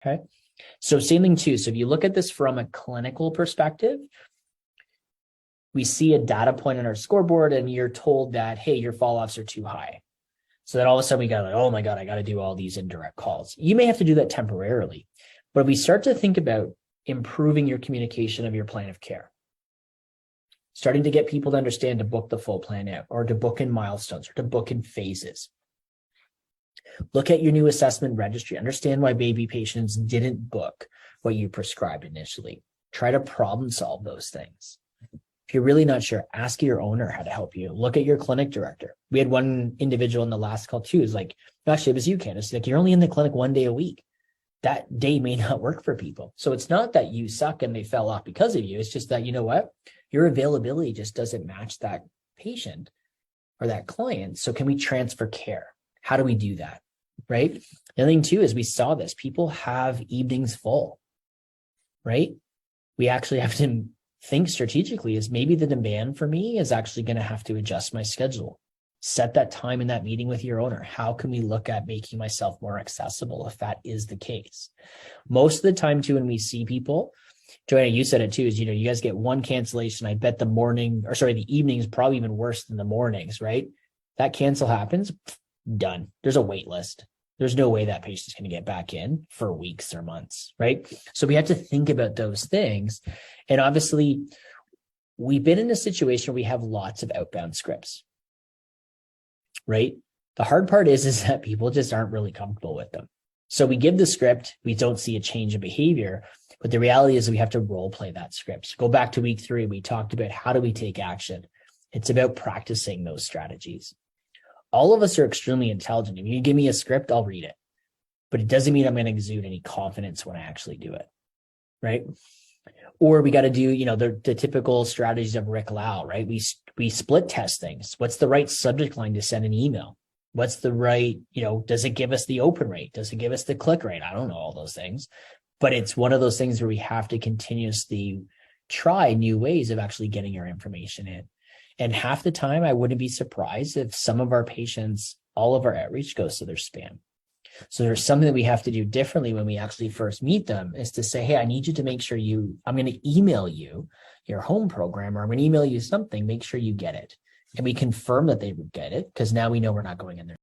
Okay. So same thing too. So if you look at this from a clinical perspective, we see a data point on our scoreboard and you're told that, hey, your fall-offs are too high. So then all of a sudden we got like, oh my God, I got to do all these indirect calls. You may have to do that temporarily, but if we start to think about improving your communication of your plan of care, starting to get people to understand to book the full plan out, or to book in milestones, or to book in phases. Look at your new assessment registry. Understand why baby patients didn't book what you prescribed initially. Try to problem solve those things. If you're really not sure, ask your owner how to help you. Look at your clinic director. We had one individual in the last call too, is like, actually, it was you, Candace. Like, you're only in the clinic 1 day a week. That day may not work for people. So it's not that you suck and they fell off because of you. It's just that, you know what? Your availability just doesn't match that patient or that client. So can we transfer care? How do we do that? Right? The other thing too is we saw this. People have evenings full, right? We actually have to think strategically, is maybe the demand for me is actually going to have to adjust my schedule. Set that time in that meeting with your owner. How can we look at making myself more accessible if that is the case? Most of the time too, when we see people, Joanna, you said it too, is, you guys get one cancellation. I bet the evening is probably even worse than the mornings, right? That cancel happens, done. There's a wait list. There's no way that patient's going to get back in for weeks or months, right? So we have to think about those things. And obviously, we've been in a situation where we have lots of outbound scripts, right? The hard part is that people just aren't really comfortable with them. So we give the script, we don't see a change in behavior, but the reality is we have to role play that script. So go back to week 3, we talked about how do we take action. It's about practicing those strategies. All of us are extremely intelligent. If you give me a script, I'll read it, but it doesn't mean I'm going to exude any confidence when I actually do it, right? Or we got to do, the typical strategies of Rick Lau, right? We split test things. What's the right subject line to send an email? What's the right, does it give us the open rate? Does it give us the click rate? I don't know all those things, but it's one of those things where we have to continuously try new ways of actually getting our information in. And half the time, I wouldn't be surprised if some of our patients, all of our outreach goes to their spam. So there's something that we have to do differently when we actually first meet them, is to say, hey, I need you to make sure I'm going to email you your home program, or I'm going to email you something, make sure you get it. And we confirm that they would get it, because now we know we're not going in there.